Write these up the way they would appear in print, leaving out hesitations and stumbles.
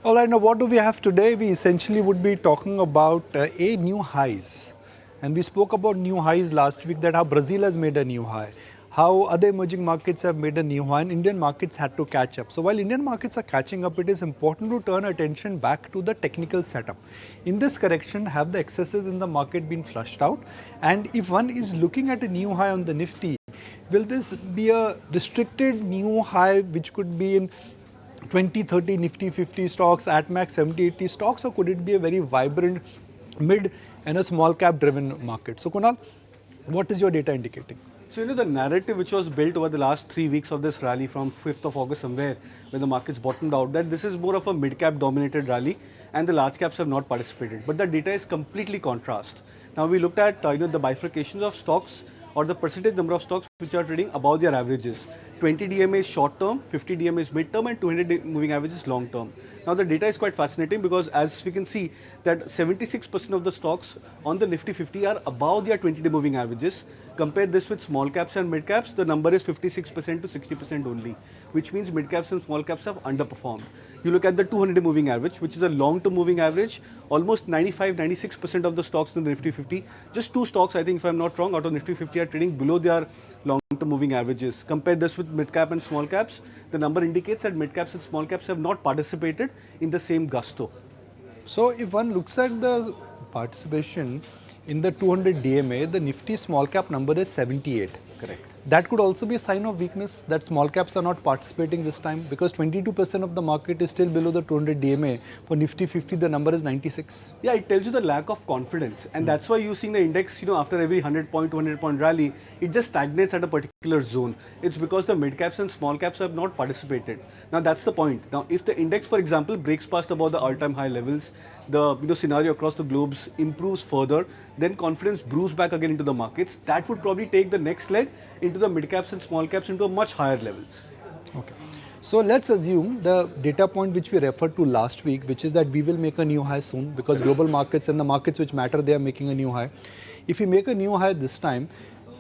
All right, now what do we have today? We essentially would be talking about new highs. And we spoke about new highs last week, that how Brazil has made a new high, how other emerging markets have made a new high, and Indian markets had to catch up. So while Indian markets are catching up, it is important to turn attention back to the technical setup. In this correction, have the excesses in the market been flushed out? And if one is looking at a new high on the Nifty, will this be a restricted new high which could be in 20, 30 Nifty 50 stocks, at max 70, 80 stocks, or could it be a very vibrant mid and a small cap driven market? So Kunal, what is your data indicating? So, the narrative which was built over the last 3 weeks of this rally from 5th of August somewhere, when the markets bottomed out, that this is more of a mid-cap dominated rally and the large caps have not participated. But the data is completely contrast. Now, we looked at the bifurcations of stocks or the percentage number of stocks which are trading above their averages. 20 DMA is short term, 50 DMA is mid term, and 200 moving average is long term. Now the data is quite fascinating because as we can see that 76% of the stocks on the Nifty 50 are above their 20-day moving averages. Compare this with small caps and mid caps, the number is 56% to 60% only, which means mid caps and small caps have underperformed. You look at the 200-day moving average, which is a long-term moving average, almost 95-96% of the stocks in the Nifty 50, just two stocks, I think if I'm not wrong, out of Nifty 50 are trading below their long-term moving averages. Compare this with mid-cap and small caps, the number indicates that mid-caps and small caps have not participated in the same gusto. So if one looks at the participation in the 200 DMA, the Nifty small cap number is 78. Correct. That could also be a sign of weakness, that small caps are not participating this time, because 22% of the market is still below the 200 DMA. For Nifty 50, the number is 96. Yeah, it tells you the lack of confidence, and that's why you're seeing the index, after every 100 point, 200 point rally, it just stagnates at a particular zone. It's because the mid caps and small caps have not participated. Now that's the point. Now if the index, for example, breaks past about the all-time high levels, the scenario across the globes improves further, then confidence brews back again into the markets. That would probably take the next leg into the mid caps and small caps into a much higher levels. Okay. So let's assume the data point which we referred to last week, which is that we will make a new high soon because global markets and the markets which matter, they are making a new high. If we make a new high this time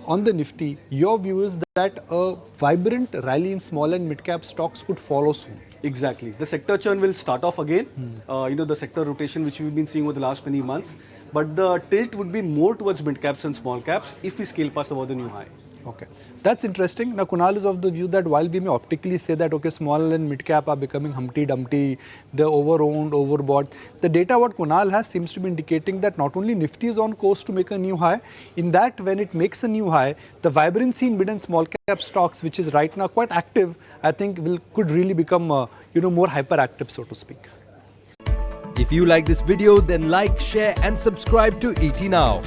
on the Nifty, your view is that a vibrant rally in small and mid cap stocks could follow soon. Exactly. The sector churn will start off again, the sector rotation which we've been seeing over the last many months. But the tilt would be more towards mid caps and small caps if we scale past about the new high. Okay, that's interesting. Now Kunal is of the view that while we may optically say that okay, small and mid cap are becoming Humpty Dumpty, they're over-owned, overbought, the data what Kunal has seems to be indicating that not only Nifty is on course to make a new high, in that when it makes a new high, the vibrancy in mid and small cap stocks, which is right now quite active, I think could really become more hyperactive, so to speak. If you like this video, then like, share and subscribe to ET Now.